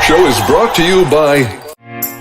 show is brought to you by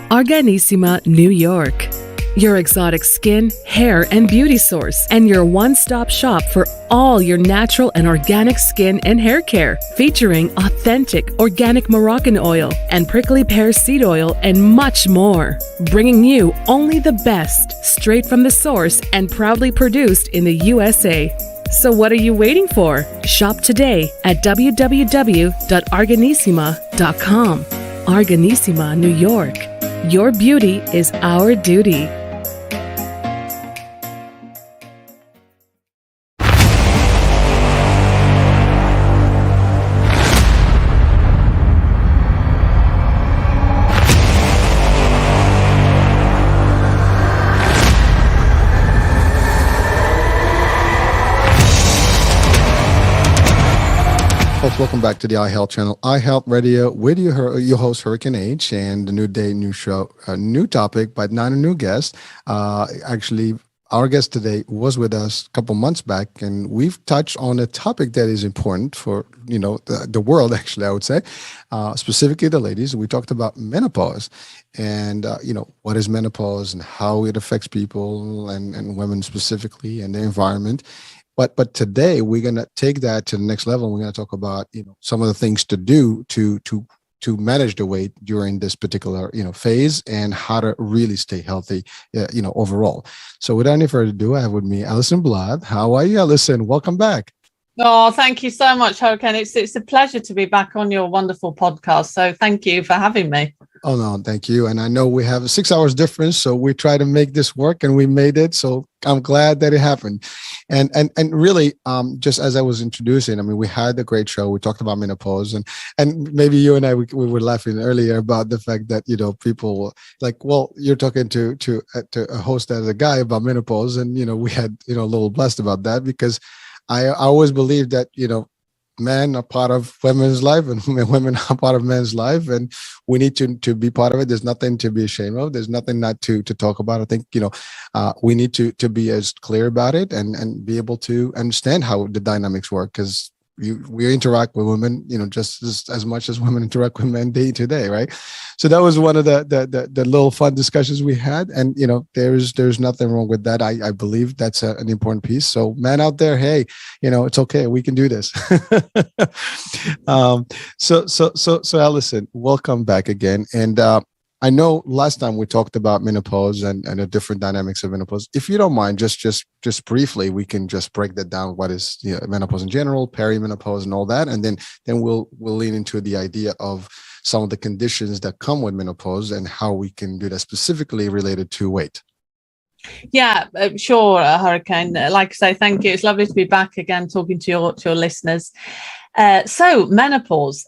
Organissima, New York. Your exotic skin, hair, and beauty source, and your one-stop shop for all your natural and organic skin and hair care, featuring authentic organic Moroccan oil and prickly pear seed oil and much more. Bringing you only the best, straight from the source and proudly produced in the USA. So what are you waiting for? Shop today at www.organissima.com. Organissima, New York. Your beauty is our duty. Folks, welcome back to the iHealth channel, iHealth Radio, with your host, Hurricane H, and a new day, new show, a new topic, but not a new guest. Actually, our guest today was with us a couple months back, and we've touched on a topic that is important for, the world, actually, I would say, specifically the ladies. We talked about menopause and, what is menopause and how it affects people and women specifically and the environment. But today we're going to take that to the next level. We're going to talk about, some of the things to do to manage the weight during this particular, phase, and how to really stay healthy, overall. So without any further ado, I have with me Alison Bladh. How are you, Alison? Welcome back. Oh, thank you so much, Hurricane. It's a pleasure to be back on your wonderful podcast. So thank you for having me. Oh, no, thank you. And I know we have a 6 hours difference, so we try to make this work, and we made it. So I'm glad that it happened. And really, just as I was introducing, I mean, we had a great show. We talked about menopause, and maybe you and I, we were laughing earlier about the fact that, people like, well, you're talking to a host as a guy about menopause. And, we had, a little blessed about that, because I always believe that, men are part of women's life and women are part of men's life, and we need to be part of it. There's nothing to be ashamed of. There's nothing not to talk about. I think, we need to be as clear about it and be able to understand how the dynamics work, because we interact with women, just as much as women interact with men day to day, right? So that was one of the little fun discussions we had, and there's nothing wrong with that. I believe that's an important piece. So, man out there, hey, it's okay, we can do this. So Alison, welcome back again, and I know last time we talked about menopause and the different dynamics of menopause. If you don't mind, just briefly, we can just break that down. What is menopause in general, perimenopause, and all that, and then we'll lean into the idea of some of the conditions that come with menopause and how we can do that specifically related to weight. Yeah, sure, Hurricane. Like I say, thank you. It's lovely to be back again, talking to your listeners. So menopause.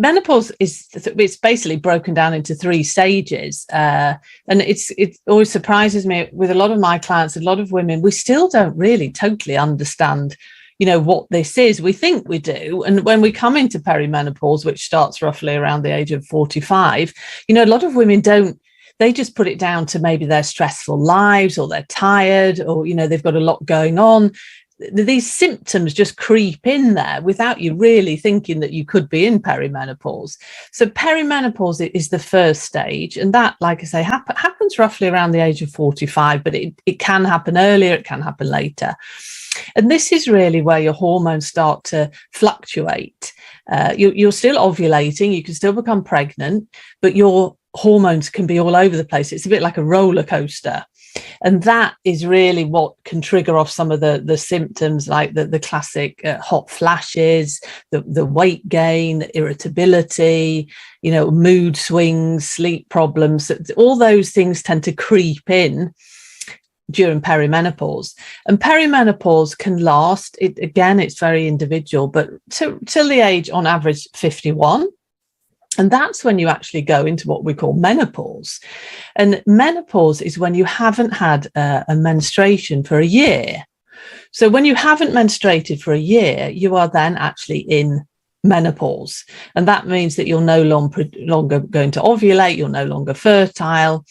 Menopause it's basically broken down into 3 stages, and it always surprises me with a lot of my clients, a lot of women, we still don't really totally understand, what this is. We think we do, and when we come into perimenopause, which starts roughly around the age of 45, a lot of women don't. They just put it down to maybe their stressful lives, or they're tired, or they've got a lot going on. These symptoms just creep in there without you really thinking that you could be in perimenopause. So perimenopause is the first stage, and that, like I say, happens roughly around the age of 45, but it can happen earlier, it can happen later. And this is really where your hormones start to fluctuate. You're still ovulating, you can still become pregnant, but your hormones can be all over the place. It's a bit like a roller coaster. And that is really what can trigger off some of the symptoms, like the classic hot flashes, the weight gain, the irritability, mood swings, sleep problems. All those things tend to creep in during perimenopause. And perimenopause can last, it's very individual, but till the age on average 51. And that's when you actually go into what we call menopause. And menopause is when you haven't had a menstruation for a year. So when you haven't menstruated for a year, you are then actually in menopause. And that means that you're no longer going to ovulate, you're no longer fertile.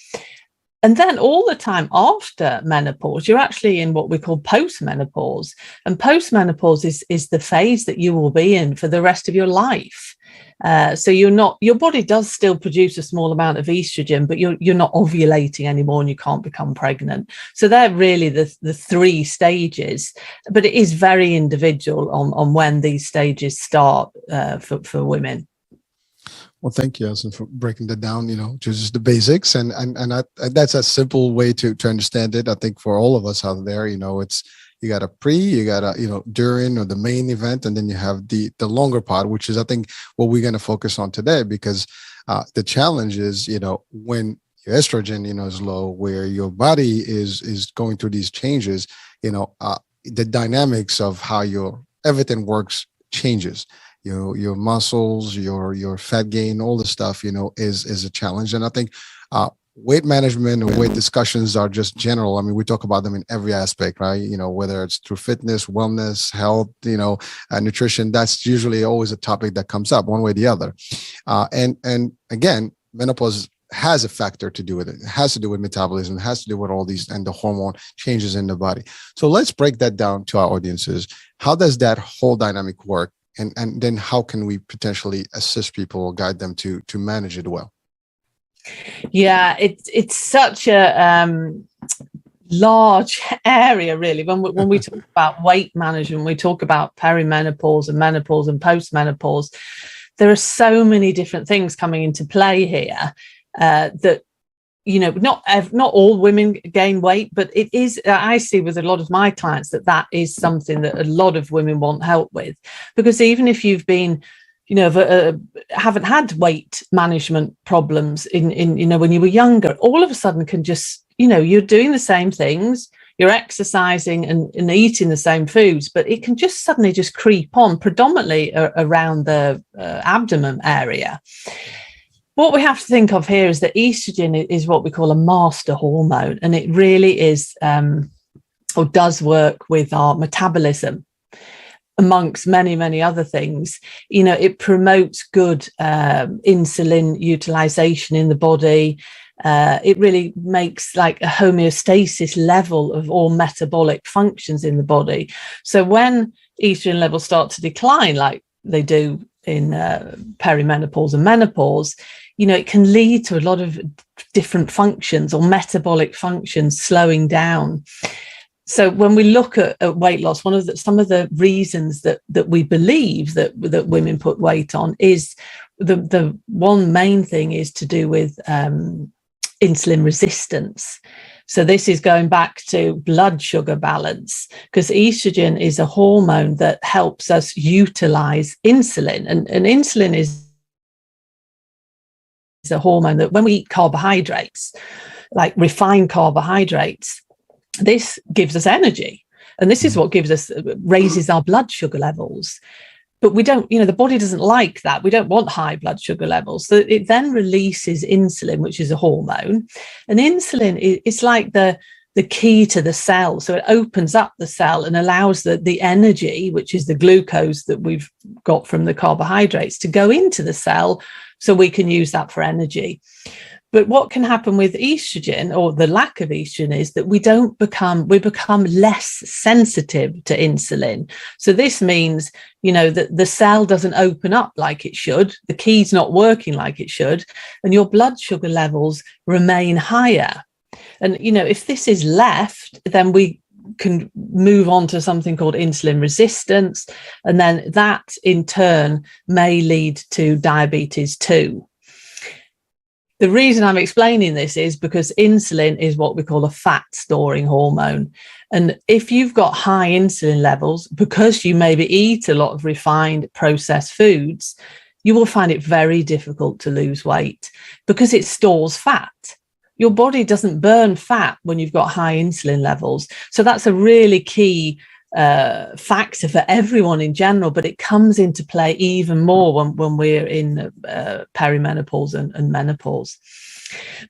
And then all the time after menopause, you're actually in what we call postmenopause. And postmenopause is the phase that you will be in for the rest of your life. So your body does still produce a small amount of estrogen, but you're not ovulating anymore and you can't become pregnant. So they're really the three stages, but it is very individual on when these stages start for women. Well, thank you, Alison, for breaking that down, just the basics. And that's a simple way to understand it. I think for all of us out there, it's, you got a you got a, during or the main event, and then you have the longer part, which is, I think, what we're going to focus on today, because the challenge is, when your estrogen, is low, where your body is going through these changes, the dynamics of how everything works changes. Your muscles, your fat gain, all the stuff, is a challenge. And I think weight management and weight discussions are just general. I mean, we talk about them in every aspect, right? Whether it's through fitness, wellness, health, nutrition, that's usually always a topic that comes up one way or the other. And again, menopause has a factor to do with it. It has to do with metabolism. It has to do with all these and the hormone changes in the body. So let's break that down to our audiences. How does that whole dynamic work? And then how can we potentially assist people or guide them to manage it well? Yeah, it's such a large area, really. When we talk about weight management, we talk about perimenopause and menopause and postmenopause. There are so many different things coming into play here that, not all women gain weight, but it is, I see with a lot of my clients that is something that a lot of women want help with, because even if you've been, haven't had weight management problems in when you were younger, all of a sudden can just, you're doing the same things, you're exercising and eating the same foods, but it can just suddenly just creep on, predominantly around the abdomen area. What we have to think of here is that estrogen is what we call a master hormone, and it really is or does work with our metabolism, amongst many, many other things. It promotes good insulin utilization in the body. It really makes like a homeostasis level of all metabolic functions in the body. So when estrogen levels start to decline, like they do in perimenopause and menopause, it can lead to a lot of different functions or metabolic functions slowing down. So when we look at weight loss, some of the reasons that we believe that women put weight on is the one main thing is to do with insulin resistance. So this is going back to blood sugar balance, because estrogen is a hormone that helps us utilize insulin, and insulin is a hormone that when we eat carbohydrates, like refined carbohydrates, this gives us energy, and this is what raises our blood sugar levels. But we don't, the body doesn't like that. We don't want high blood sugar levels. So it then releases insulin, which is a hormone. And insulin is like the key to the cell. So it opens up the cell and allows the energy, which is the glucose that we've got from the carbohydrates, to go into the cell so we can use that for energy. But what can happen with estrogen, or the lack of estrogen, is that we become less sensitive to insulin. So this means, that the cell doesn't open up like it should, the key's not working like it should, and your blood sugar levels remain higher. And, if this is left, then we can move on to something called insulin resistance. And then that in turn may lead to diabetes too. The reason I'm explaining this is because insulin is what we call a fat storing hormone. And if you've got high insulin levels, because you maybe eat a lot of refined processed foods, you will find it very difficult to lose weight because it stores fat. Your body doesn't burn fat when you've got high insulin levels. So that's a really key factor for everyone in general, but it comes into play even more when we're in perimenopause and menopause.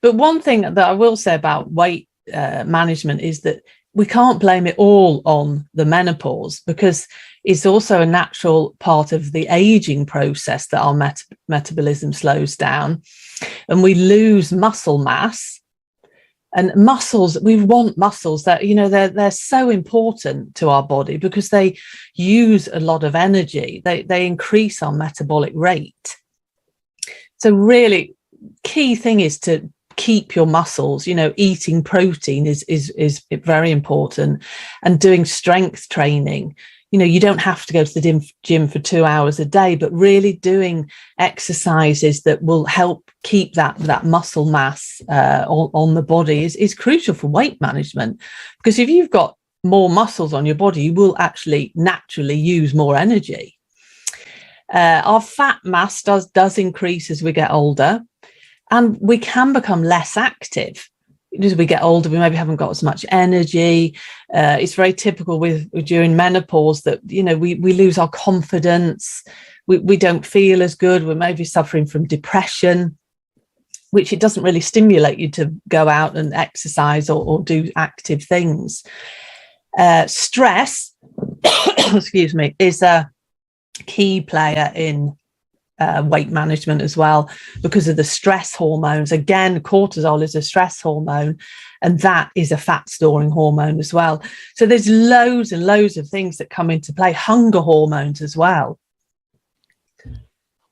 But one thing that I will say about weight management is that we can't blame it all on the menopause, because it's also a natural part of the aging process that our metabolism slows down and we lose muscle mass. And muscles, we want muscles that, they're so important to our body because they use a lot of energy. They increase our metabolic rate. So really key thing is to keep your muscles. Eating protein is very important, and doing strength training. You don't have to go to the gym for 2 hours a day, but really doing exercises that will help keep that muscle mass on the body is crucial for weight management. Because if you've got more muscles on your body, you will actually naturally use more energy. Our fat mass does increase as we get older, and we can become less active. As we get older, we maybe haven't got as much energy. It's very typical during menopause that, we lose our confidence. We don't feel as good. We're maybe suffering from depression, which it doesn't really stimulate you to go out and exercise or do active things. Stress, excuse me, is a key player in weight management as well, because of the stress hormones. Again, cortisol is a stress hormone, and that is a fat storing hormone as well. So there's loads and loads of things that come into play. Hunger hormones as well.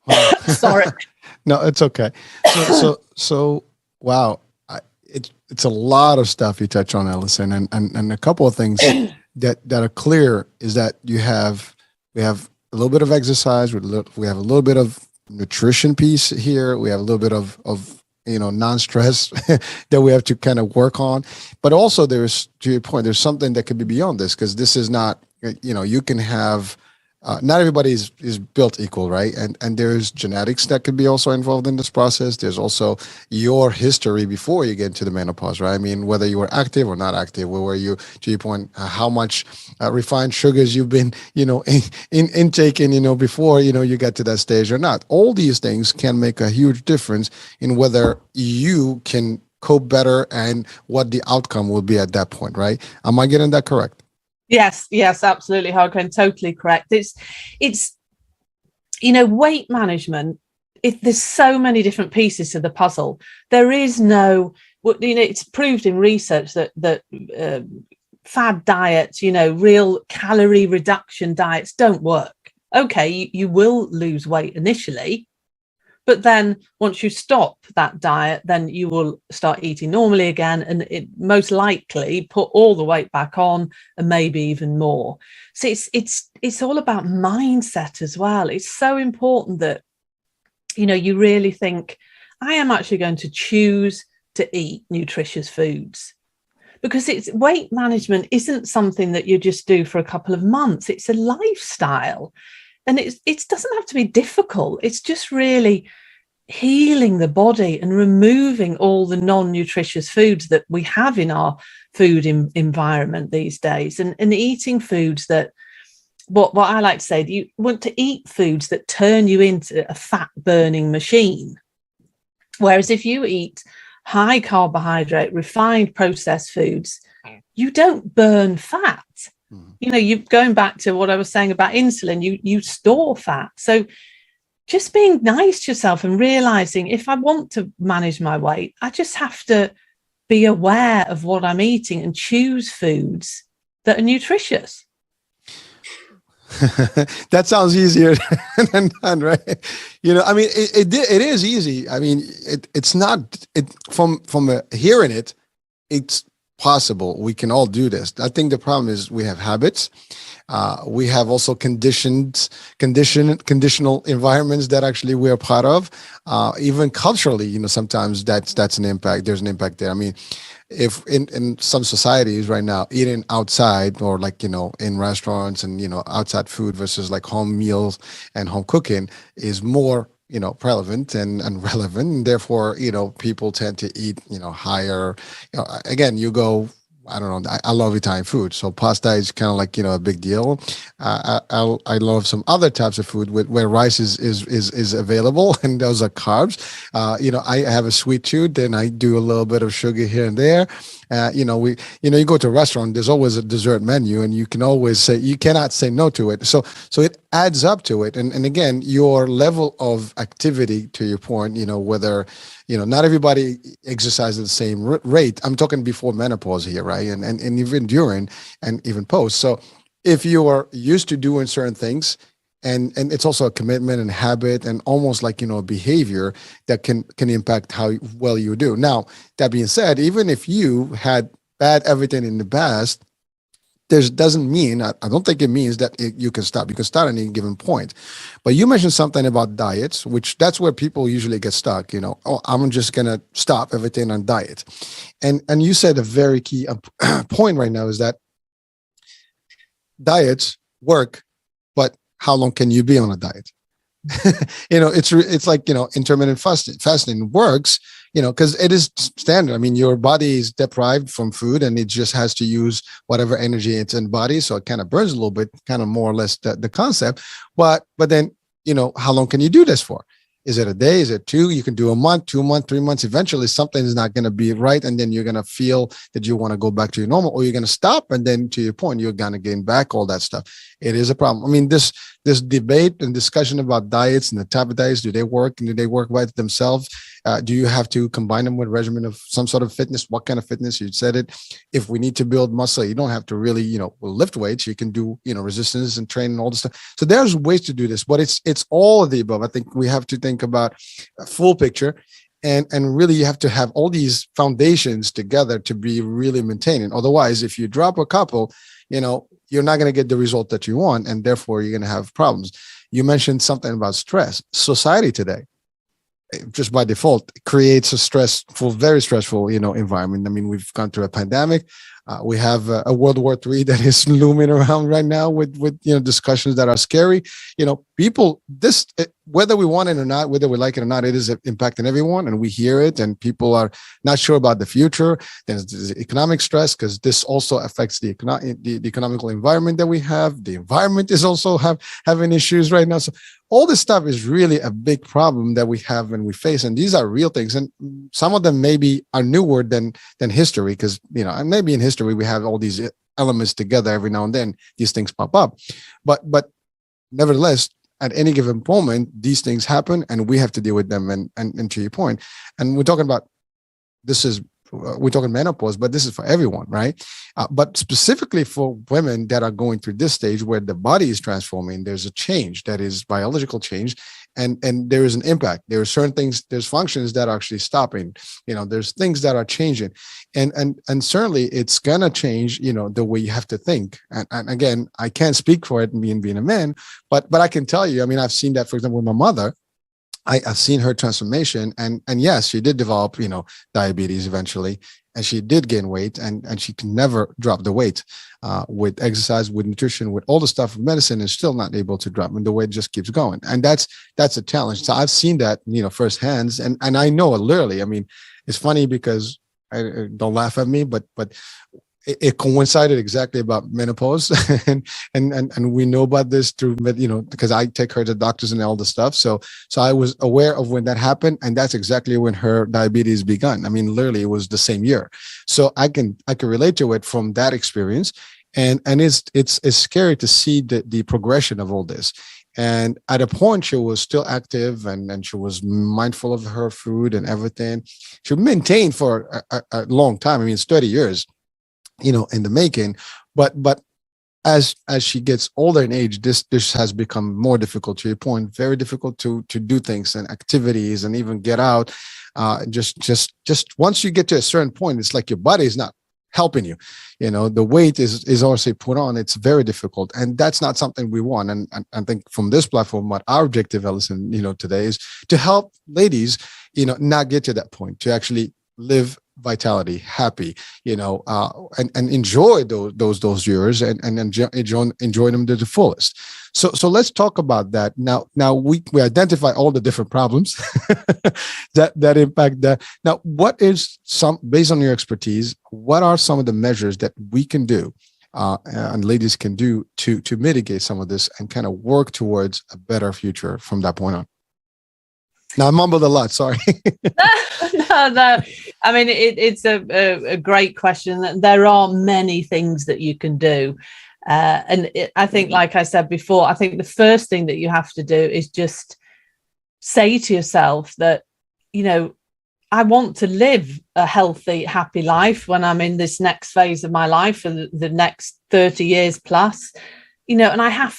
Wow. Sorry. No, it's okay. So wow, it's a lot of stuff you touch on, Alison, and a couple of things that are clear is that we have a little bit of exercise. We have a little bit of nutrition piece here. We have a little bit of non-stress that we have to kind of work on. But also there's, to your point, there's something that could be beyond this, because this is not, you can have, not everybody is built equal, right? And there's genetics that could be also involved in this process. There's also your history before you get into the menopause, right? I mean, whether you were active or not active, where were you, to your point, how much refined sugars you've been, intaking, before, you get to that stage or not. All these things can make a huge difference in whether you can cope better and what the outcome will be at that point, right? Am I getting that correct? Yes, absolutely, Harkin, totally correct. It's weight management. There's so many different pieces to the puzzle. There is no, it's proved in research that fad diets, real calorie reduction diets don't work. Okay, you will lose weight initially, but then once you stop that diet, then you will start eating normally again, and it most likely put all the weight back on, and maybe even more. So it's all about mindset as well. It's so important that, you really think, I am actually going to choose to eat nutritious foods. Because weight management isn't something that you just do for a couple of months. It's a lifestyle. And it doesn't have to be difficult. It's just really healing the body and removing all the non-nutritious foods that we have in our food environment these days, and eating foods that, what I like to say, you want to eat foods that turn you into a fat burning machine. Whereas if you eat high carbohydrate, refined processed foods, you don't burn fat. You going back to what I was saying about insulin, you store fat. So just being nice to yourself and realizing, if I want to manage my weight, I just have to be aware of what I'm eating and choose foods that are nutritious. That sounds easier than done, right? I mean, it is easy. I mean, it's not, from hearing it, it's possible. We can all do this. I think the problem is we have habits. We have also conditional environments that actually we're part of. Even culturally, sometimes that's an impact. There's an impact there. I mean, if in some societies right now, eating outside or in restaurants and, outside food versus like home meals and home cooking is more, prevalent and relevant. And therefore, people tend to eat, higher, again, you go, I don't know. I love Italian food, so pasta is kind of like a big deal. I love some other types of food where rice is available, and those are carbs. I have a sweet tooth, and I do a little bit of sugar here and there. You go to a restaurant, there's always a dessert menu, and you cannot say no to it. So it adds up to it, and again, your level of activity, to your point, whether not everybody exercises at the same rate. I'm talking before menopause here, right? And even during and even post. So if you are used to doing certain things and it's also a commitment and habit and almost like, a behavior that can impact how well you do. Now, that being said, even if you had bad everything in the past, doesn't mean, I don't think it means that you can stop. You can start at any given point. But you mentioned something about diets, which that's where people usually get stuck. Oh, I'm just gonna stop everything on diet, and you said a very key point right now is that diets work, but how long can you be on a diet? It's like, intermittent fasting works, because it is standard. I mean, your body is deprived from food and it just has to use whatever energy it's in the body. So it kind of burns a little bit, kind of more or less the concept. But then, how long can you do this for? Is it a day? Is it two? You can do a month, 2 months, 3 months. Eventually something is not going to be right. And then you're going to feel that you want to go back to your normal, or you're going to stop. And then to your point, you're going to gain back all that stuff. It is a problem. I mean, this debate and discussion about diets and the type of diets, do they work and do they work by themselves? Do you have to combine them with a regimen of some sort of fitness? What kind of fitness? You said it. If we need to build muscle, you don't have to really, lift weights. You can do, resistance and training and all this stuff. So there's ways to do this, but it's all of the above. I think we have to think about a full picture, and really you have to have all these foundations together to be really maintaining. Otherwise, if you drop a couple, you're not going to get the result that you want, and therefore you're going to have problems. You mentioned something about stress. Society today, just by default, creates a very stressful, environment. I mean, we've gone through a pandemic. We have a World War III that is looming around right now with discussions that are scary. People, whether we want it or not, whether we like it or not, it is impacting everyone, and we hear it, and people are not sure about the future. There's economic stress, because this also affects the economical environment that we have. The environment is also having issues right now. So all this stuff is really a big problem that we have and we face, and these are real things. And some of them maybe are newer than history, because and maybe in history we have all these elements together. Every now and then these things pop up, but nevertheless, at any given moment, these things happen, and we have to deal with them. And to your point, and we're talking about we're talking menopause, but this is for everyone, right? But specifically for women that are going through this stage where the body is transforming, there's a change that is biological change, and there is an impact. There are certain things, there's functions that are actually stopping. There's things that are changing, and certainly it's gonna change. The way you have to think. And again, I can't speak for it being a man, but I can tell you. I mean, I've seen that, for example, with my mother. I've seen her transformation, and yes, she did develop, diabetes eventually, and she did gain weight, and she can never drop the weight with exercise, with nutrition, with all the stuff of medicine, is still not able to drop, and the weight just keeps going, and that's a challenge. So I've seen that, firsthand, and I know it literally. I mean, it's funny because don't laugh at me, but it coincided exactly about menopause, and we know about this through, because I take her to doctors and all the stuff. So I was aware of when that happened, and that's exactly when her diabetes began. I mean, literally, it was the same year. So I can relate to it from that experience, and it's scary to see the progression of all this. And at a point, she was still active, and she was mindful of her food and everything. She maintained for a long time. I mean, it's 30 years. In the making, but as she gets older in age, this has become more difficult. To your point, very difficult to do things and activities and even get out. Just once you get to a certain point, it's like your body is not helping you. The weight is also put on. It's very difficult, and that's not something we want. And I think from this platform, what our objective, Alison, today is to help ladies, not get to that point, to actually live vitality, happy, and enjoy those years and enjoy them to the fullest. So let's talk about that now. We identify all the different problems that impact that. Now, what is based on your expertise, what are some of the measures that we can do and ladies can do to mitigate some of this and kind of work towards a better future from that point on? Now, I mumbled a lot. Sorry. No. I mean, it's a great question. There are many things that you can do. I think, like I said before, I think the first thing that you have to do is just say to yourself that, I want to live a healthy, happy life when I'm in this next phase of my life for the next 30 years plus, and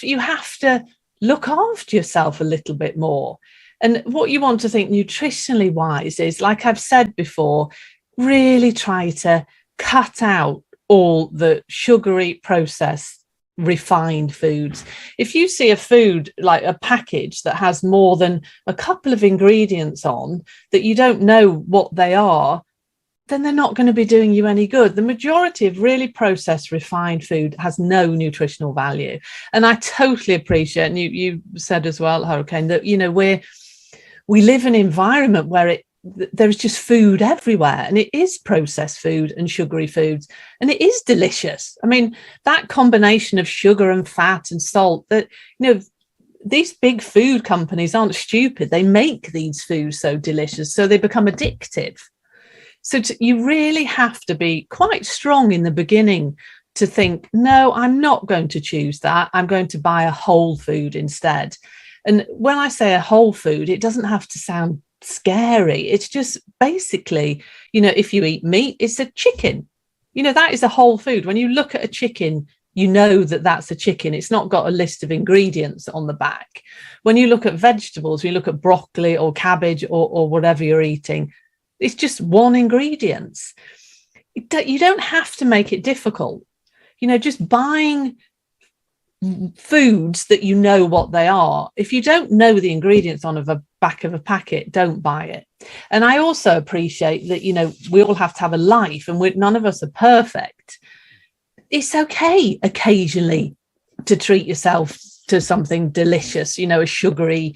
you have to look after yourself a little bit more. And what you want to think nutritionally wise is, like I've said before, really try to cut out all the sugary, processed, refined foods. If you see a food like a package that has more than a couple of ingredients on that you don't know what they are, then they're not going to be doing you any good. The majority of really processed, refined food has no nutritional value. And I totally appreciate, and you said as well, Hurricane, that, you know, we live in an environment where there's just food everywhere, and it is processed food and sugary foods, and it is delicious. I mean, that combination of sugar and fat and salt, that, you know, these big food companies aren't stupid. They make these foods so delicious, so they become addictive. So you really have to be quite strong in the beginning to think, no, I'm not going to choose that. I'm going to buy a whole food instead. And when I say a whole food, it doesn't have to sound scary. It's just basically, you know, if you eat meat, it's a chicken. You know, that is a whole food. When you look at a chicken, you know that that's a chicken. It's not got a list of ingredients on the back. When you look at vegetables, when you look at broccoli or cabbage or whatever you're eating, it's just one ingredient. You don't have to make it difficult. You know, just buying foods that you know what they are. If you don't know the ingredients on the back of a packet, don't buy it. And I also appreciate that, you know, we all have to have a life, and none of us are perfect. It's okay occasionally to treat yourself to something delicious, you know, a sugary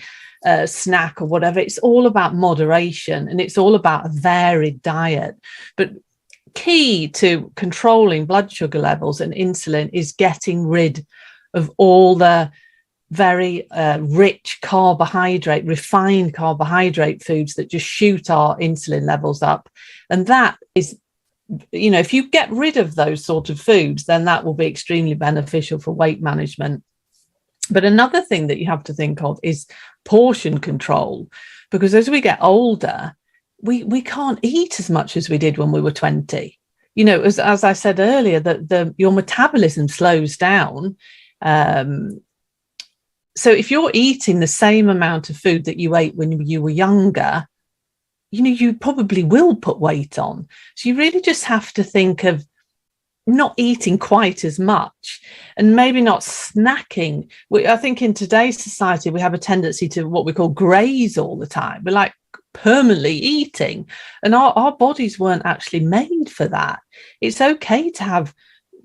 snack or whatever. It's all about moderation, and it's all about a varied diet. But key to controlling blood sugar levels and insulin is getting rid of all the very rich carbohydrate, refined carbohydrate foods that just shoot our insulin levels up. And that is, you know, if you get rid of those sort of foods, then that will be extremely beneficial for weight management. But another thing that you have to think of is portion control, because as we get older, we can't eat as much as we did when we were 20. You know, as I said earlier, that your metabolism slows down. So if you're eating the same amount of food that you ate when you were younger, you know, you probably will put weight on. So you really just have to think of not eating quite as much, and maybe not snacking. I think in today's society, we have a tendency to what we call graze all the time. We're like permanently eating, and our bodies weren't actually made for that. It's okay to have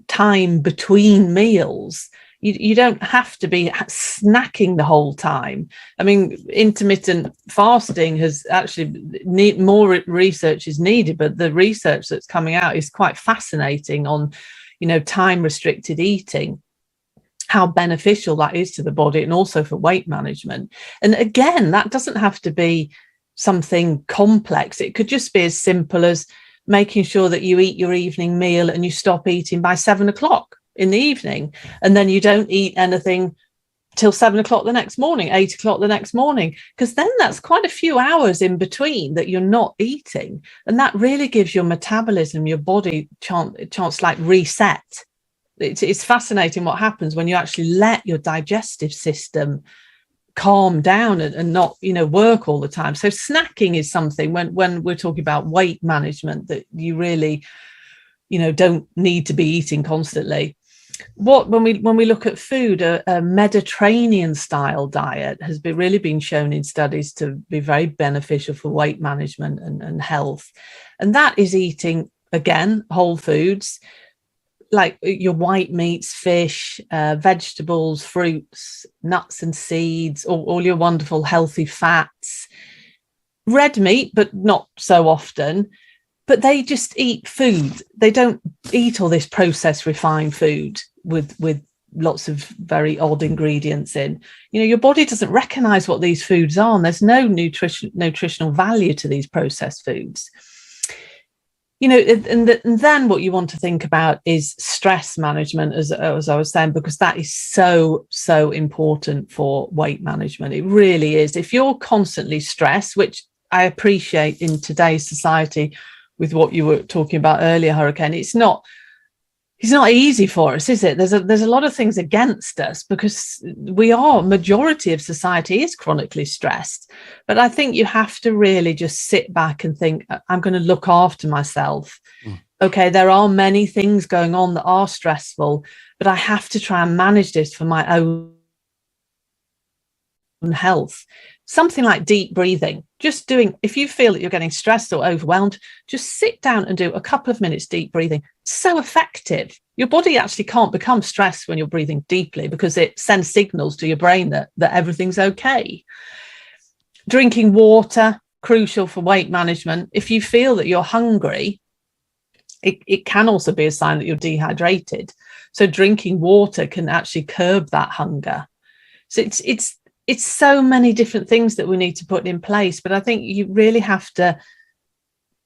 time between meals. You don't have to be snacking the whole time. I mean, intermittent fasting has actually more research is needed, but the research that's coming out is quite fascinating on, you know, time restricted eating, how beneficial that is to the body, and also for weight management. And again, that doesn't have to be something complex. It could just be as simple as making sure that you eat your evening meal and you stop eating by 7 o'clock in the evening, and then you don't eat anything till 7 o'clock the next morning, 8 o'clock the next morning, because then that's quite a few hours in between that you're not eating, and that really gives your metabolism, your body chance like reset. It's fascinating what happens when you actually let your digestive system calm down and not, you know, work all the time. So snacking is something when we're talking about weight management that you really, you know, don't need to be eating constantly. When we look at food, a Mediterranean style diet has really been shown in studies to be very beneficial for weight management and health. And that is eating, again, whole foods, like your white meats, fish, vegetables, fruits, nuts and seeds, all your wonderful healthy fats, red meat, but not so often. But they just eat food. They don't eat all this processed, refined food with lots of very odd ingredients in. You know, your body doesn't recognize what these foods are, and there's no nutritional value to these processed foods. You know, and then what you want to think about is stress management, as I was saying, because that is so important for weight management. It really is. If you're constantly stressed, which I appreciate in today's society, with what you were talking about earlier, Hurricane, it's not it's not easy for us, is it? There's a lot of things against us because majority of society is chronically stressed. But I think you have to really just sit back and think, I'm going to look after myself. Okay, there are many things going on that are stressful, but I have to try and manage this for my own health. Something like deep breathing, just doing, if you feel that you're getting stressed or overwhelmed, just sit down and do a couple of minutes deep breathing. So effective. Your body actually can't become stressed when you're breathing deeply because it sends signals to your brain that everything's okay. Drinking water, crucial for weight management. If you feel that you're hungry, it can also be a sign that you're dehydrated. So drinking water can actually curb that hunger. So it's so many different things that we need to put in place. But I think you really have to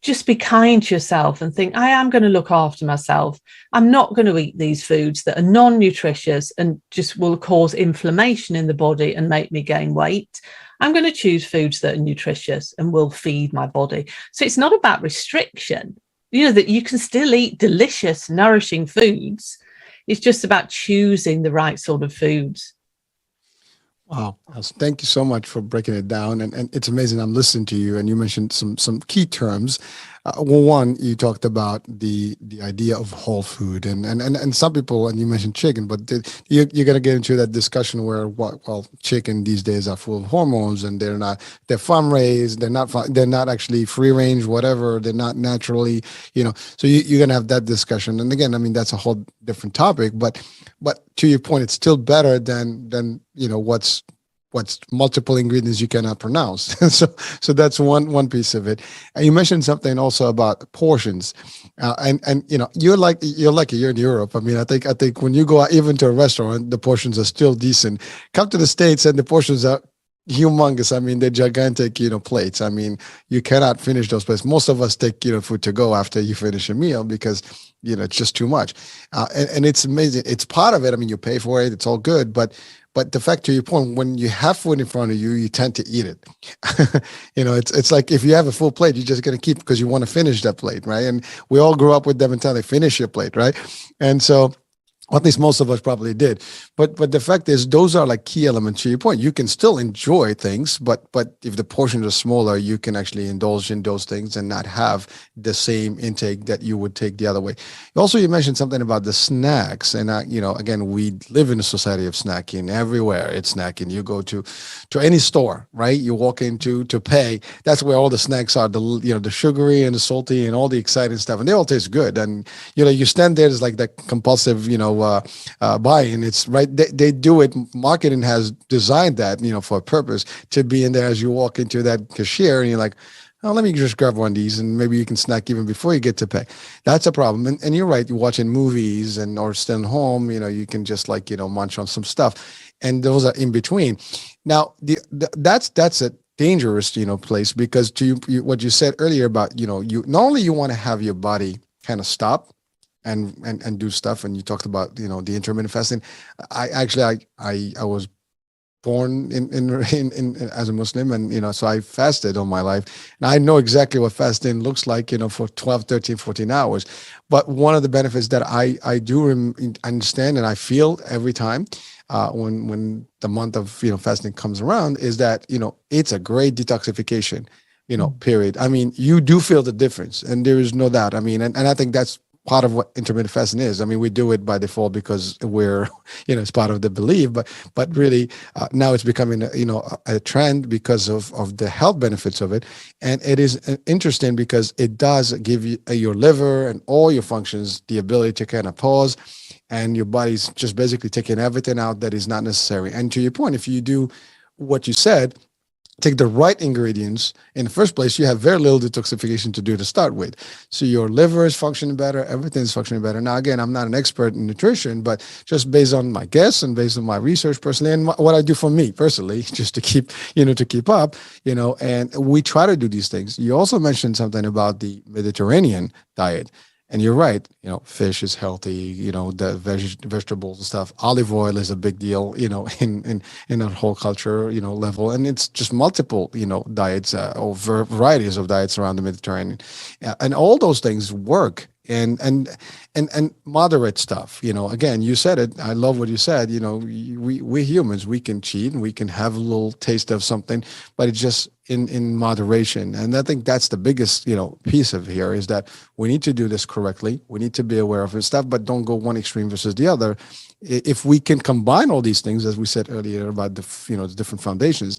just be kind to yourself and think, I am going to look after myself. I'm not going to eat these foods that are non-nutritious and just will cause inflammation in the body and make me gain weight. I'm going to choose foods that are nutritious and will feed my body. So it's not about restriction, that you can still eat delicious, nourishing foods. It's just about choosing the right sort of foods. Wow. Thank you so much for breaking it down. And it's amazing. I'm listening to you and you mentioned some key terms. Well, one, you talked about the idea of whole food and some people, and you mentioned chicken, but you're going to get into that discussion where, chicken these days are full of hormones and they're farm raised. They're not actually free range, whatever. They're not naturally, so you're going to have that discussion. And again, I mean, that's a whole different topic, but to your point, it's still better than what's multiple ingredients you cannot pronounce. So that's one piece of it. And you mentioned something also about portions, and you're lucky you're in Europe. I mean, I think when you go out even to a restaurant, the portions are still decent. Come to the States and the portions are humongous. I mean, they're gigantic, plates. I mean, you cannot finish those plates. Most of us take, food to go after you finish a meal because, it's just too much. And it's amazing. It's part of it. I mean, you pay for it. It's all good. But the fact, to your point, when you have food in front of you, you tend to eat it. It's like if you have a full plate, you're just going to keep because you want to finish that plate, right? And we all grew up with them and tell they finish your plate, right? And so, at least most of us probably did. But the fact is, those are like key elements to your point. You can still enjoy things, but if the portions are smaller, you can actually indulge in those things and not have the same intake that you would take the other way. Also, you mentioned something about the snacks. And, again, we live in a society of snacking. Everywhere it's snacking. You go to any store, right? You walk into to pay. That's where all the snacks are, the sugary and the salty and all the exciting stuff. And they all taste good. And, you stand there, it's like that compulsive, buy-in. It's right. They do it. Marketing has designed that, for a purpose to be in there as you walk into that cashier and you're like, oh, let me just grab one of these and maybe you can snack even before you get to pay. That's a problem. And you're right. You're watching movies or staying home, you can just munch on some stuff. And those are in between. Now, that's a dangerous, place because to you, what you said earlier about, you not only you want to have your body kind of stop and do stuff. And you talked about, the intermittent fasting. I was born in as a Muslim and, so I fasted all my life and I know exactly what fasting looks like, for 12, 13, 14 hours. But one of the benefits that I do understand and I feel every time when the month of, fasting comes around is that, it's a great detoxification, period. I mean, you do feel the difference and there is no doubt. I mean, and I think that's part of what intermittent fasting is. I mean, we do it by default because we're, it's part of the belief, but really now it's becoming, a trend because of the health benefits of it. And it is interesting because it does give you your liver and all your functions the ability to kind of pause, and your body's just basically taking everything out that is not necessary. And to your point, if you do what you said, take the right ingredients in the first place, you have very little detoxification to do to start with. So your liver is functioning better, everything's functioning better. Now, again, I'm not an expert in nutrition, but just based on my guess and based on my research personally and what I do for me personally, just to keep, to keep up, and we try to do these things. You also mentioned something about the Mediterranean diet. And you're right, fish is healthy, the vegetables and stuff. Olive oil is a big deal, in our whole culture, level. And it's just multiple, diets or varieties of diets around the Mediterranean. And all those things work and moderate stuff. Again, you said it. I love what you said. We humans, we can cheat and we can have a little taste of something, but it's just in moderation. And I think that's the biggest, piece of here is that we need to do this correctly. We need to be aware of this stuff, but don't go one extreme versus the other. If we can combine all these things, as we said earlier about the different foundations,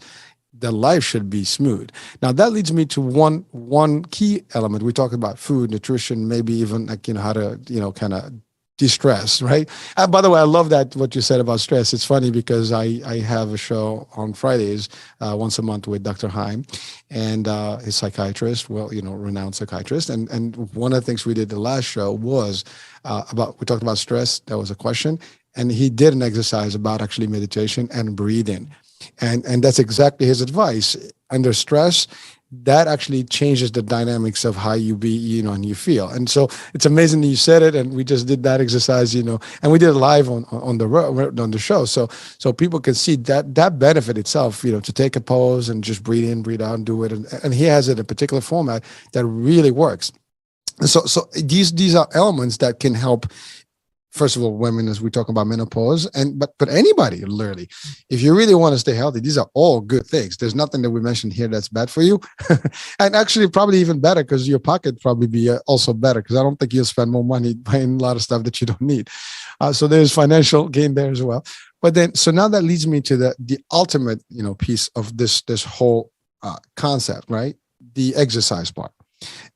the life should be smooth. Now that leads me to one key element. We talked about food, nutrition, maybe even how to kind of de-stress, right? By the way, I love that what you said about stress. It's funny because I have a show on Fridays once a month with Dr. Heim and his psychiatrist, renowned psychiatrist. And one of the things we did the last show was we talked about stress. That was a question. And he did an exercise about actually meditation and breathing. And that's exactly his advice. Under stress, that actually changes the dynamics of how you be, and you feel. And so it's amazing that you said it, and we just did that exercise, and we did it live on the show, so people can see that benefit itself, to take a pause and just breathe in, breathe out, and do it. And he has it in a particular format that really works. So these are elements that can help. First of all, women, as we talk about menopause, but anybody, literally, if you really want to stay healthy, these are all good things. There's nothing that we mentioned here that's bad for you. And actually probably even better, because your pocket probably be also better, because I don't think you'll spend more money buying a lot of stuff that you don't need. So there's financial gain there as well. But then, so now that leads me to the ultimate, piece of this whole concept, right? The exercise part.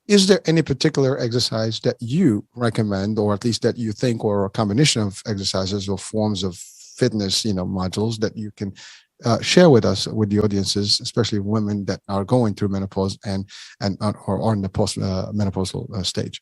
Is there any particular exercise that you recommend, or at least that you think, or a combination of exercises or forms of fitness, modules that you can share with us, with the audiences, especially women that are going through menopause or in the post menopausal stage?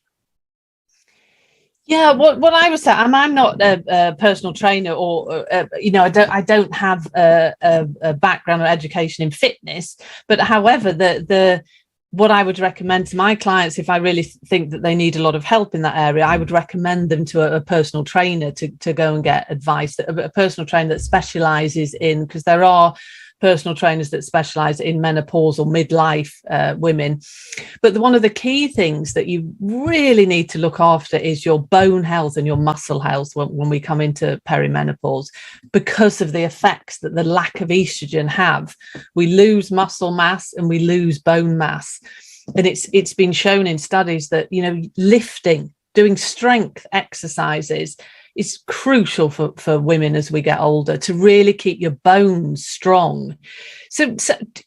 Yeah, what I would say, I'm not a personal trainer, or I don't have a background or education in fitness. But however, what I would recommend to my clients, if I really think that they need a lot of help in that area, I would recommend them to a personal trainer to go and get advice, a personal trainer that specializes in, because there are personal trainers that specialize in menopausal midlife women. But one of the key things that you really need to look after is your bone health and your muscle health when we come into perimenopause, because of the effects that the lack of estrogen have. We lose muscle mass and we lose bone mass. And it's been shown in studies that, lifting, doing strength exercises is crucial for women as we get older, to really keep your bones strong. So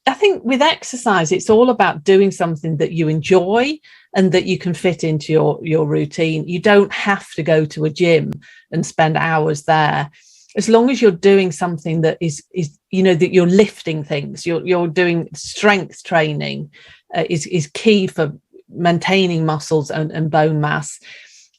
I think with exercise, it's all about doing something that you enjoy and that you can fit into your routine. You don't have to go to a gym and spend hours there. As long as you're doing something that is that you're lifting things, you're doing strength training is key for maintaining muscles and bone mass.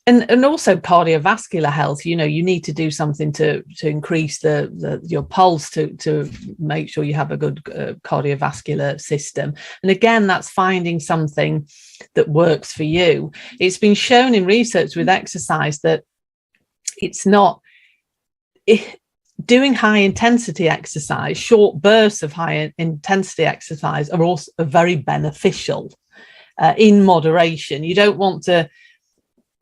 And also cardiovascular health. You need to do something to increase your pulse to make sure you have a good cardiovascular system. And again, that's finding something that works for you. It's been shown in research with exercise that doing high intensity exercise, short bursts of high intensity exercise are also very beneficial in moderation. You don't want to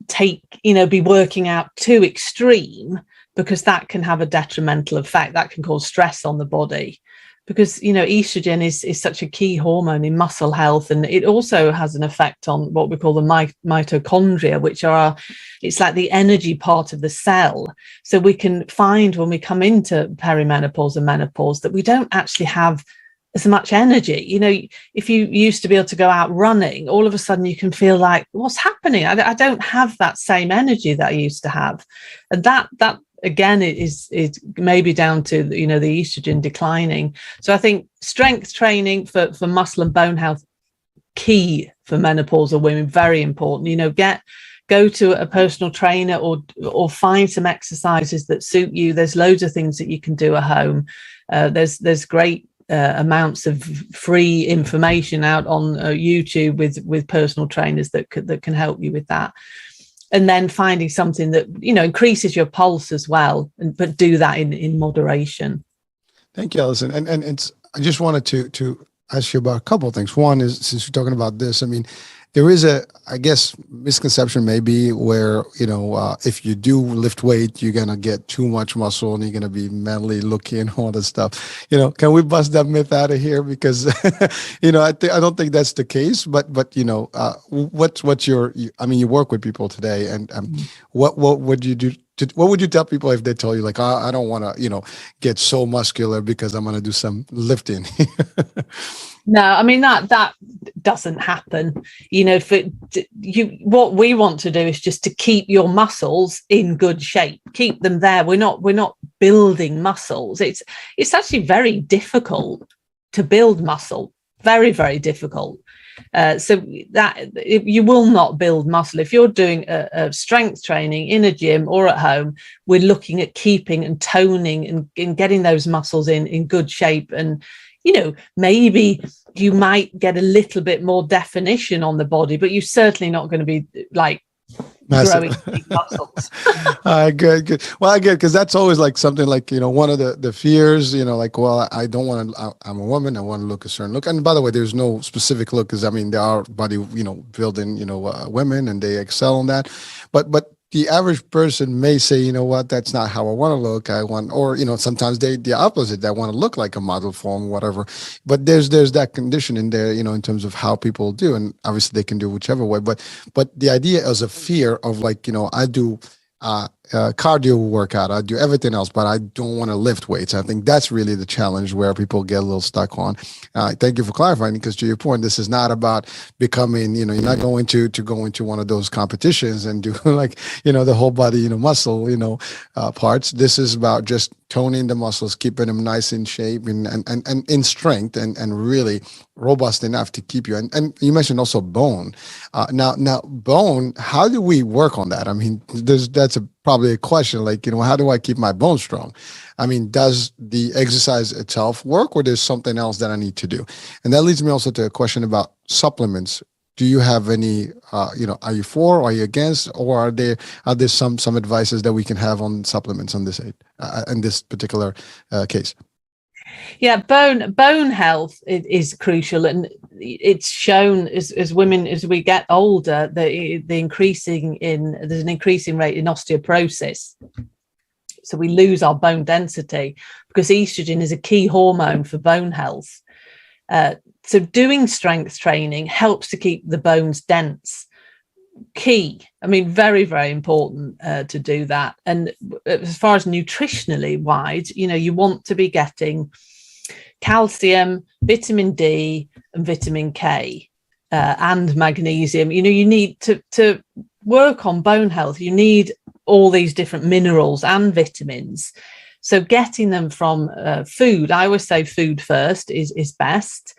be working out too extreme, because that can have a detrimental effect. That can cause stress on the body, because estrogen is such a key hormone in muscle health, and it also has an effect on what we call the mitochondria, which it's like the energy part of the cell. So we can find when we come into perimenopause and menopause that we don't actually have as much energy. If you used to be able to go out running, all of a sudden you can feel like, what's happening? I don't have that same energy that I used to have. And that again is maybe down to the estrogen declining. So I think strength training for muscle and bone health, key for menopausal women, very important. Go to a personal trainer or find some exercises that suit you. There's loads of things that you can do at home. There's great amounts of free information out on YouTube with personal trainers that can help you with that. And then finding something that increases your pulse as well, but do that in moderation. Thank you, Alison. And I just wanted to ask you about a couple of things. One is, since you're talking about this, there is I guess, misconception maybe where, if you do lift weight, you're going to get too much muscle and you're going to be manly looking and all that stuff. Can we bust that myth out of here? Because, I don't think that's the case, but what's you work with people today, and what would you do? What would you tell people if they told you, like, I don't want to, get so muscular because I'm going to do some lifting? No, I mean, that doesn't happen. What we want to do is just to keep your muscles in good shape, keep them there. We're not building muscles. It's actually very difficult to build muscle. Very, very difficult. So that you will not build muscle if you're doing a strength training in a gym or at home. We're looking at keeping and toning and getting those muscles in good shape. And maybe you might get a little bit more definition on the body, but you're certainly not going to be like growing big muscles. Good. Well, I get, because that's always like something like, one of the fears, like, well, I don't want to, I'm a woman, I want to look a certain look. And by the way, there's no specific look, because there are body, building, women, and they excel in that. But the average person may say, you know what, that's not how I want to look. I want, or, sometimes the opposite, they want to look like a model form, whatever. But there's that condition in there, in terms of how people do. And obviously they can do whichever way. But the idea is a fear of, like, I do cardio workout, I do everything else, but I don't want to lift weights. I think that's really the challenge where people get a little stuck on. Thank you for clarifying, because to your point, this is not about becoming, you're not going to go into one of those competitions and do like, the whole body, muscle, parts. This is about just toning the muscles, keeping them nice in shape and in strength, and really robust enough to keep you. And you mentioned also bone. Now bone, how do we work on that? That's probably a question, like, how do I keep my bones strong? Does the exercise itself work, or there's something else that I need to do? And that leads me also to a question about supplements. Do you have any, are you for, or are you against, or are there some advices that we can have on supplements on this in this particular case? Yeah, bone health is crucial, and it's shown as women, as we get older, there's an increasing rate in osteoporosis. So we lose our bone density because estrogen is a key hormone for bone health. So doing strength training helps to keep the bones dense. Key. Very, very important to do that. And as far as nutritionally wide, you want to be getting calcium, vitamin D, and vitamin K, and magnesium. You need to work on bone health. You need all these different minerals and vitamins. So getting them from food, I always say food first is best.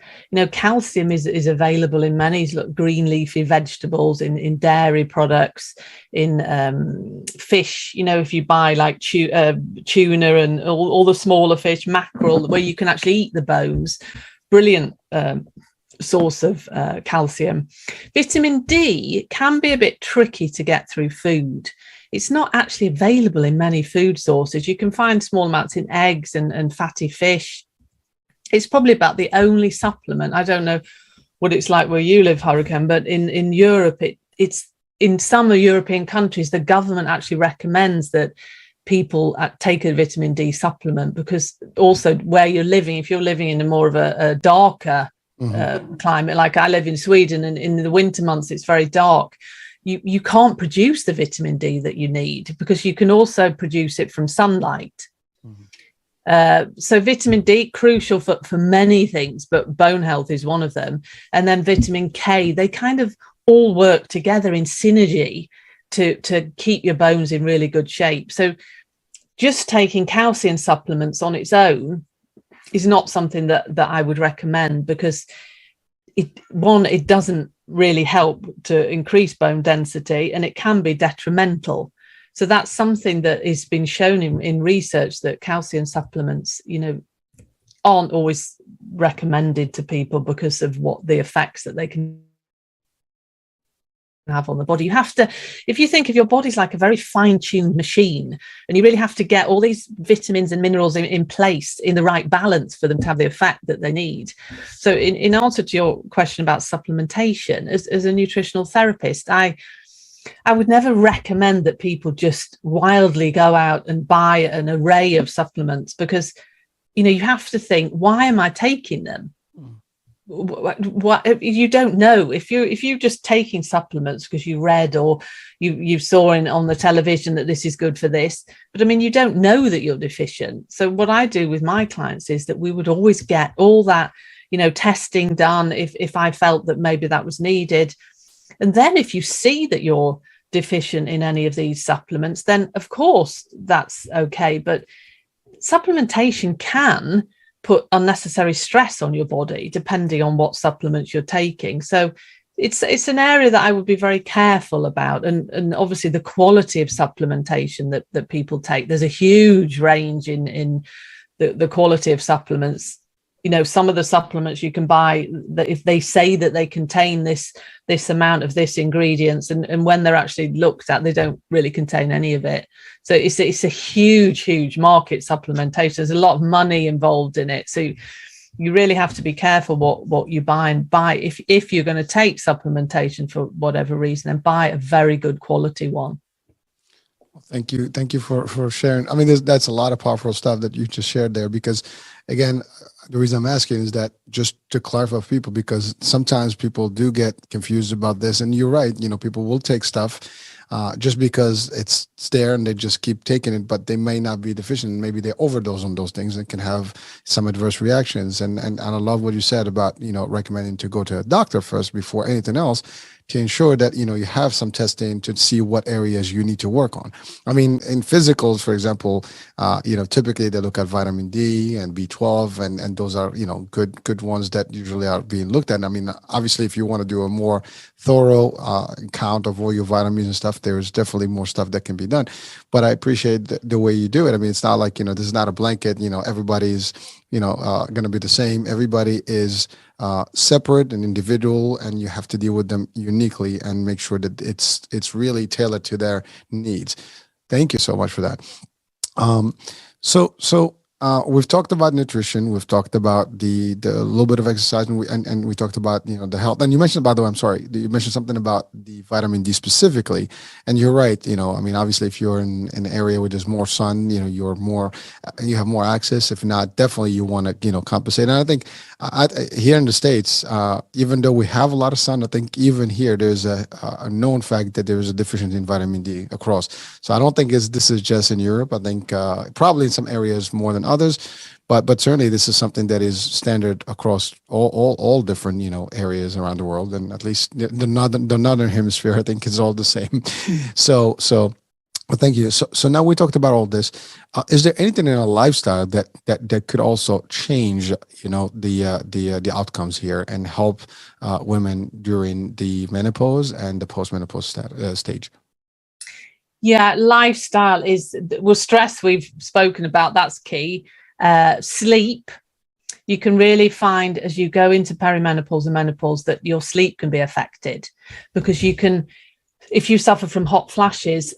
Calcium is available in many green leafy vegetables, in dairy products, in fish. If you buy like tuna and all the smaller fish, mackerel, where you can actually eat the bones, brilliant source of calcium. Vitamin D can be a bit tricky to get through food. It's not actually available in many food sources. You can find small amounts in eggs and fatty fish. It's probably about the only supplement. I don't know what it's like where you live, Hurricane, but in Europe, it's in some European countries, the government actually recommends that people take a vitamin D supplement, because also where you're living, if you're living in a more of a darker climate, like I live in Sweden, and in the winter months, it's very dark. You can't produce the vitamin D that you need, because you can also produce it from sunlight. So vitamin D, crucial for many things, but bone health is one of them. And then vitamin K, they kind of all work together in synergy to keep your bones in really good shape. So just taking calcium supplements on its own is not something that I would recommend, because it doesn't really help to increase bone density, and it can be detrimental. So that's something that has been shown in research, that calcium supplements, aren't always recommended to people because of what the effects that they can have on the body. You have to, if you think of your body's like a very fine-tuned machine, and you really have to get all these vitamins and minerals in place in the right balance for them to have the effect that they need. So in answer to your question about supplementation, as a nutritional therapist, I would never recommend that people just wildly go out and buy an array of supplements, because, you have to think, why am I taking them? What you don't know, if you're just taking supplements because you read or you saw on the television that this is good for this, but you don't know that you're deficient. So what I do with my clients is that we would always get all that testing done if I felt that maybe that was needed, and then if you see that you're deficient in any of these supplements, then of course that's okay. But supplementation can put unnecessary stress on your body depending on what supplements you're taking. So it's an area that I would be very careful about, and obviously the quality of supplementation that people take. There's a huge range in the quality of supplements. Some of the supplements you can buy, that if they say that they contain this amount of this ingredients, and when they're actually looked at, they don't really contain any of it. So it's a huge market, supplementation. There's a lot of money involved in it. So you really have to be careful what you buy, and buy, if you're going to take supplementation for whatever reason, then buy a very good quality one. Thank you for sharing. That's a lot of powerful stuff that you just shared there, because again, the reason I'm asking is that just to clarify for people, because sometimes people do get confused about this, and you're right, people will take stuff just because it's there and they just keep taking it, but they may not be deficient. Maybe they overdose on those things and can have some adverse reactions. And I love what you said about, recommending to go to a doctor first before anything else, to ensure that, you have some testing to see what areas you need to work on. In physicals, for example, typically they look at vitamin D and B12, and those are, good ones that usually are being looked at. Obviously, if you want to do a more thorough count of all your vitamins and stuff, there's definitely more stuff that can be done. But I appreciate the way you do it. It's not like, this is not a blanket, everybody's, going to be the same. Everybody is separate and individual, and you have to deal with them uniquely and make sure that it's really tailored to their needs. Thank you so much for that. So we've talked about nutrition. We've talked about the little bit of exercise, and we talked about the health. And you mentioned, by the way, I'm sorry, you mentioned something about the vitamin D specifically. And you're right. Obviously, if you're in an area where there's more sun, you have more access. If not, definitely you want to compensate. And I think here in the States, even though we have a lot of sun, I think even here there's a known fact that there is a deficiency in vitamin D across. So I don't think this is just in Europe. I think probably in some areas more than others, but certainly this is something that is standard across all different areas around the world, and at least the northern hemisphere, I think, is all the same. So well, thank you. So now we talked about all this. Is there anything in our lifestyle that could also change the outcomes here and help women during the menopause and the postmenopause stage? Yeah, lifestyle stress we've spoken about, that's key. Sleep, you can really find as you go into perimenopause and menopause that your sleep can be affected, because if you suffer from hot flashes,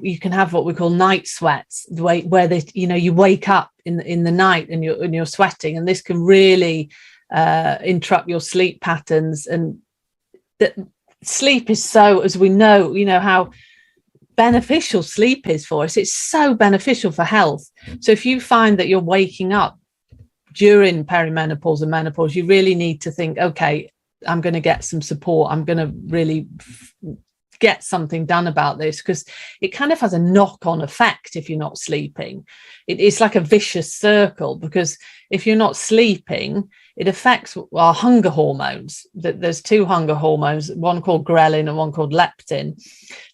you can have what we call night sweats, where you wake up in the night and you're sweating, and this can really interrupt your sleep patterns. And that sleep is so, as we know, how beneficial sleep is for us. It's so beneficial for health. So if you find that you're waking up during perimenopause and menopause, you really need to think, okay, I'm going to get some support. I'm going to really get something done about this, because it kind of has a knock-on effect if you're not sleeping. It's like a vicious circle, because if you're not sleeping, it affects our hunger hormones. There's two hunger hormones, one called ghrelin and one called leptin.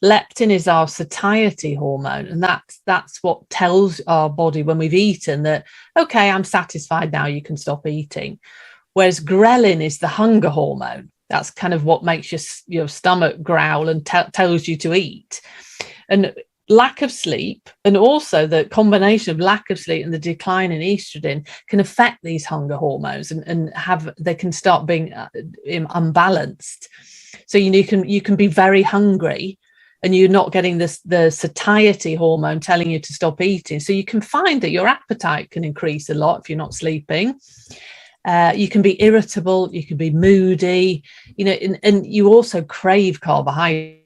Leptin is our satiety hormone, and that's what tells our body when we've eaten that, okay, I'm satisfied now, you can stop eating. Whereas ghrelin is the hunger hormone. That's kind of what makes your stomach growl and tells you to eat. And lack of sleep, and also the combination of lack of sleep and the decline in estrogen can affect these hunger hormones, and they can start being unbalanced. So you can be very hungry and you're not getting the satiety hormone telling you to stop eating. So you can find that your appetite can increase a lot if you're not sleeping. You can be irritable, you can be moody, and you also crave carbohydrates.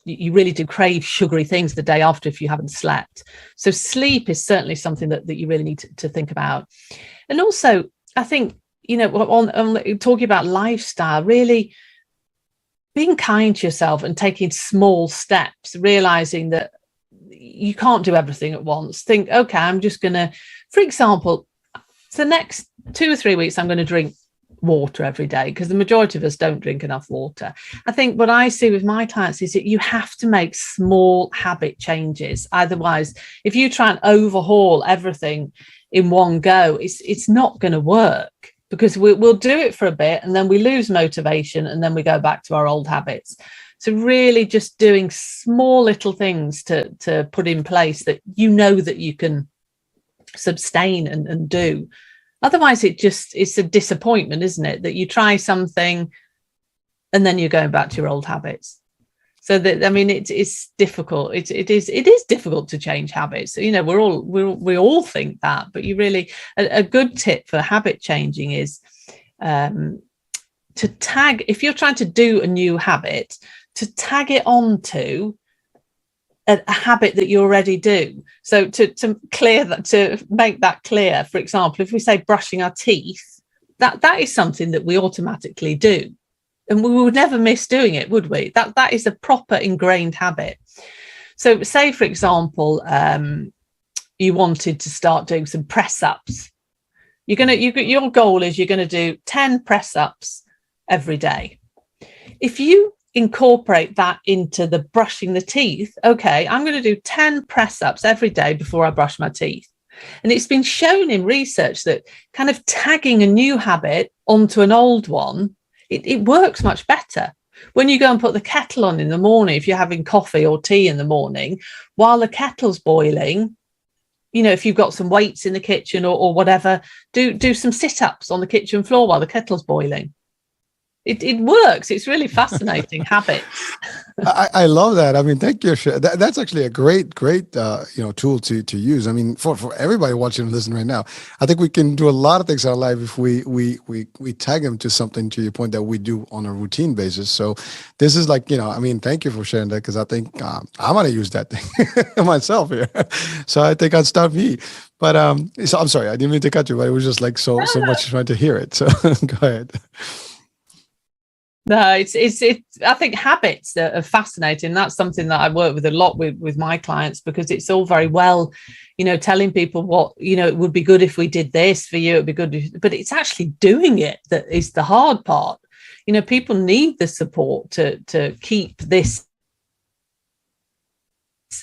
You really do crave sugary things the day after if you haven't slept. So sleep is certainly something that you really need to think about. And also, I think, on talking about lifestyle, really being kind to yourself and taking small steps, realizing that you can't do everything at once. Think, okay, I'm just going to, for example, the next 2 or 3 weeks, I'm going to drink water every day, because the majority of us don't drink enough water. I think what I see with my clients is that you have to make small habit changes. Otherwise, if you try and overhaul everything in one go, it's not going to work, because we'll do it for a bit and then we lose motivation and then we go back to our old habits. So really just doing small little things to put in place that that you can sustain and do. Otherwise, it's a disappointment, isn't it? That you try something and then you're going back to your old habits. So that, I mean, it's difficult. It is difficult to change habits. We all think that, but you really, a good tip for habit changing is to tag, if you're trying to do a new habit, to tag it onto a habit that you already do. So to make that clear, for example, if we say brushing our teeth, that is something that we automatically do, and we would never miss doing it, would we? That is a proper ingrained habit. So say, for example, you wanted to start doing some press ups. Your goal is you're going to do 10 press ups every day. If you incorporate that into the brushing the teeth, okay, I'm going to do 10 press ups every day before I brush my teeth. And it's been shown in research that kind of tagging a new habit onto an old one, it works much better. When you go and put the kettle on in the morning, if you're having coffee or tea in the morning, while the kettle's boiling, if you've got some weights in the kitchen or whatever, do some sit-ups on the kitchen floor while the kettle's boiling. It works. It's really fascinating habits. I love that. I mean, thank you. That's actually a great tool to use. I mean, for everybody watching and listening right now, I think we can do a lot of things in our life if we tag them to something, to your point, that we do on a routine basis. So this is like, I mean, thank you for sharing that, because I think I'm going to use that thing myself here. So I think I'd start me. But so I'm sorry, I didn't mean to cut you, but it was just like so much trying to hear it. So go ahead. No, it's I think habits are fascinating. That's something that I work with a lot with my clients, because it's all very well, telling people what, it would be good if we did this for you, it'd be good, but it's actually doing it that is the hard part. People need the support to keep this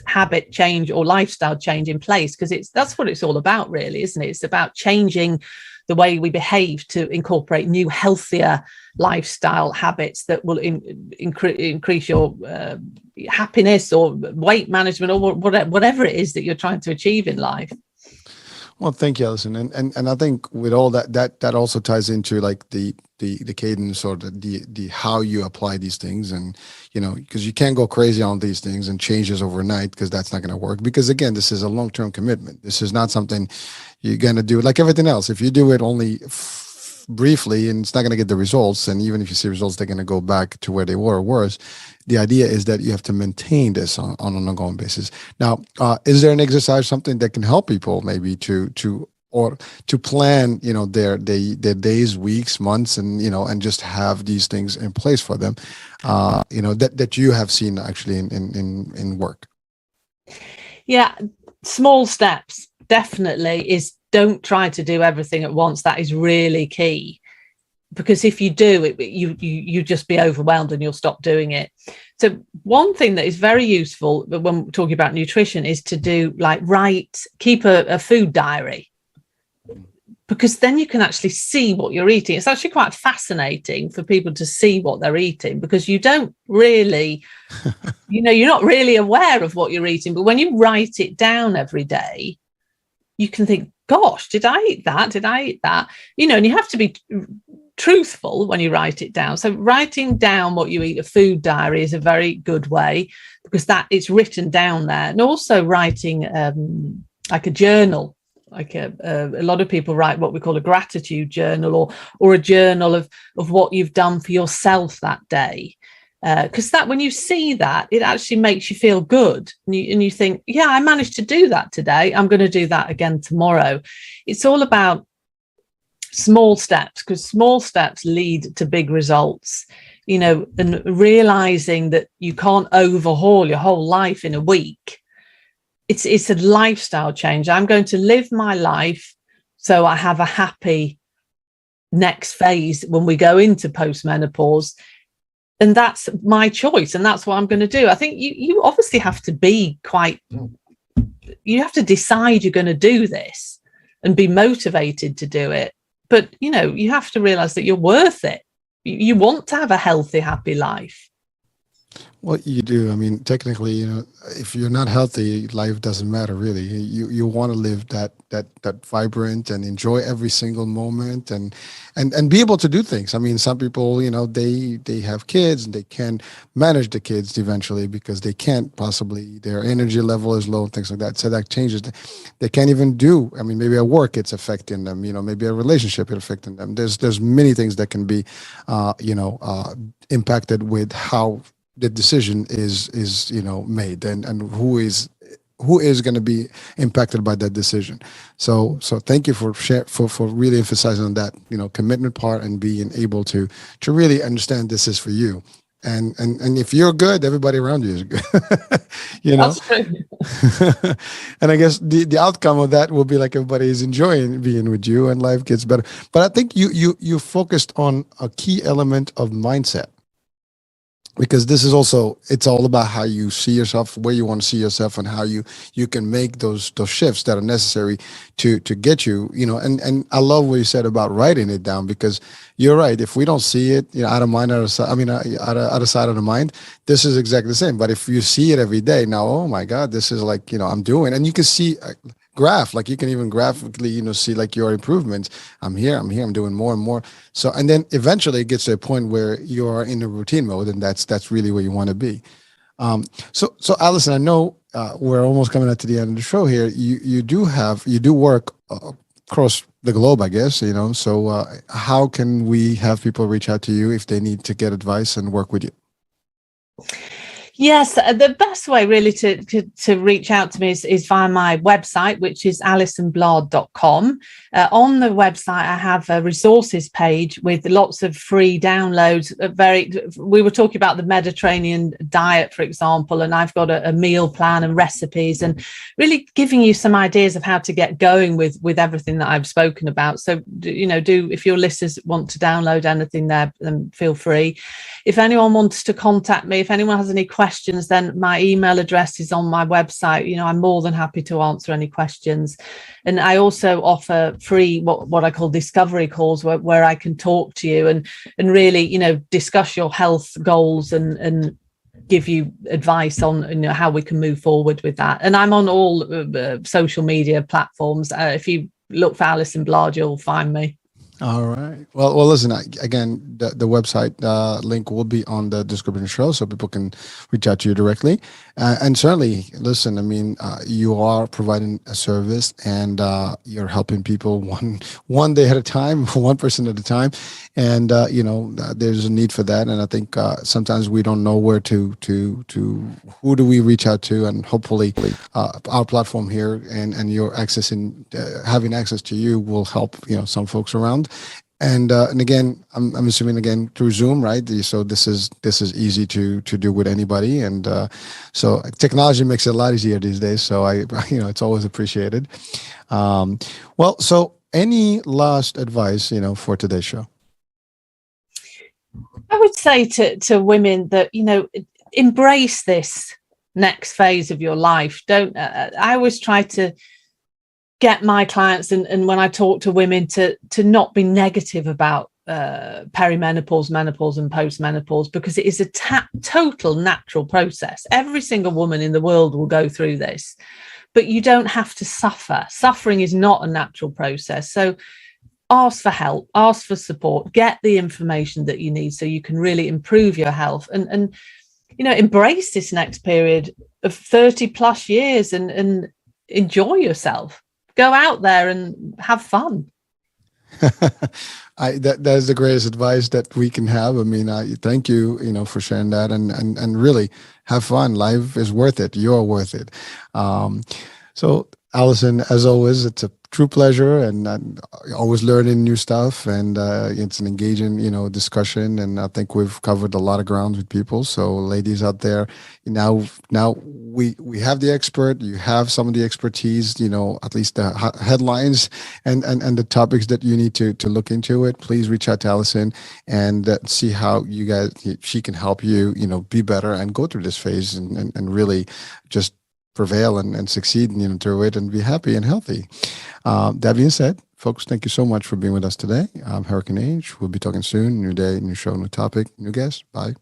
habit change or lifestyle change in place, because that's what it's all about, really, isn't it? It's about changing the way we behave to incorporate new, healthier lifestyle habits that will increase your happiness or weight management or whatever it is that you're trying to achieve in life. Well, thank you, Alison. And I think with all that also ties into like the cadence or the how you apply these things, and because you can't go crazy on these things and change this overnight, because that's not going to work. Because again, this is a long-term commitment. This is not something you're going to do like everything else. If you do it only briefly and it's not going to get the results, and even if you see results, they're going to go back to where they were or worse. The idea is that you have to maintain this on an ongoing basis. Now, is there an exercise, something that can help people maybe to plan, their days, weeks, months, and just have these things in place for them, that you have seen actually in work? Yeah, small steps definitely is. Don't try to do everything at once. That is really key, because if you do it, you just be overwhelmed and you'll stop doing it. So one thing that is very useful when we're talking about nutrition is to do keep a food diary, because then you can actually see what you're eating. It's actually quite fascinating for people to see what they're eating, because you don't really, you're not really aware of what you're eating. But when you write it down every day, you can think, gosh, did I eat that? Did I eat that? And you have to be truthful when you write it down. So writing down what you eat, a food diary, is a very good way, because that it's written down there. And also writing like a journal, like a lot of people write what we call a gratitude journal, or a journal of what you've done for yourself that day. Because that, when you see that, it actually makes you feel good, and you think, yeah, I managed to do that today, I'm going to do that again tomorrow. It's all about small steps, because small steps lead to big results, and realizing that you can't overhaul your whole life in a week. It's a lifestyle change. I'm going to live my life so I have a happy next phase when we go into postmenopause. And that's my choice, and that's what I'm going to do. I think you obviously have to be you have to decide you're going to do this and be motivated to do it. But, you have to realize that you're worth it. You want to have a healthy, happy life. Well, you do. I mean, technically, if you're not healthy, life doesn't matter really. You want to live that vibrant and enjoy every single moment and be able to do things. I mean, some people, they have kids and they can't manage the kids eventually because they can't possibly, their energy level is low and things like that. So that changes. They can't even do. I mean, maybe at work it's affecting them. Maybe a relationship is affecting them. There's many things that can be, impacted with how the decision is made and who is going to be impacted by that decision. So thank you for really emphasizing on that commitment part and being able to really understand this is for you. And if you're good, everybody around you is good. That's true. And I guess the outcome of that will be like everybody is enjoying being with you and life gets better. But I think you focused on a key element of mindset. Because this is also, it's all about how you see yourself, where you want to see yourself, and how you can make those shifts that are necessary to get you, and I love what you said about writing it down, because you're right. If we don't see it, out of mind, out of sight, out of sight, out of mind, this is exactly the same. But if you see it every day now, oh my God, this is like, I'm doing, and you can see graph, like you can even graphically, see like your improvements. I'm here, I'm doing more and more. So, and then eventually it gets to a point where you're in a routine mode, and that's really where you want to be. So Alison, I know we're almost coming up to the end of the show here. You do work across the globe, I guess, so how can we have people reach out to you if they need to get advice and work with you? Yes, the best way really to reach out to me is via my website, which is alisonbladh.com. On the website, I have a resources page with lots of free downloads. We were talking about the Mediterranean diet, for example, and I've got a meal plan and recipes, and really giving you some ideas of how to get going with everything that I've spoken about. So, if your listeners want to download anything there, then feel free. If anyone wants to contact me, if anyone has any questions, then my email address is on my website. I'm more than happy to answer any questions. And I also offer free what I call discovery calls where I can talk to you and really, discuss your health goals and give you advice on how we can move forward with that. And I'm on all social media platforms. If you look for Alison Bladh, you'll find me. All right. Well, listen, again, the website link will be on the description show, so people can reach out to you directly. And certainly, listen, I mean, you are providing a service, and you're helping people one day at a time, one person at a time. And, there's a need for that. And I think sometimes we don't know where to who do we reach out to, and hopefully our platform here and your accessing, having access to you will help, some folks around. And again, I'm assuming again through Zoom, right? So this is easy to do with anybody, and so technology makes it a lot easier these days. So it's always appreciated. Well, so any last advice, for today's show? I would say to women that embrace this next phase of your life. Don't. I always try to get my clients and when I talk to women to not be negative about perimenopause, menopause, and postmenopause, because it is a total natural process. Every single woman in the world will go through this, but you don't have to suffer. Suffering is not a natural process. So ask for help, ask for support, get the information that you need so you can really improve your health and embrace this next period of 30 plus years and enjoy yourself. Go out there and have fun. That is the greatest advice that we can have. I mean, thank you, for sharing that, and really have fun. Life is worth it. You're worth it. So, Alison, as always, it's a true pleasure, and always learning new stuff. And it's an engaging, discussion. And I think we've covered a lot of ground with people. So, ladies out there, now we have the expert. You have some of the expertise. At least the headlines and the topics that you need to look into it. Please reach out to Alison and see how she can help you, be better and go through this phase and really just prevail and succeed through it and be happy and healthy. That being said, folks, thank you so much for being with us today. I'm Hurricane Age. We'll be talking soon. New day, new show, new topic, new guest. Bye.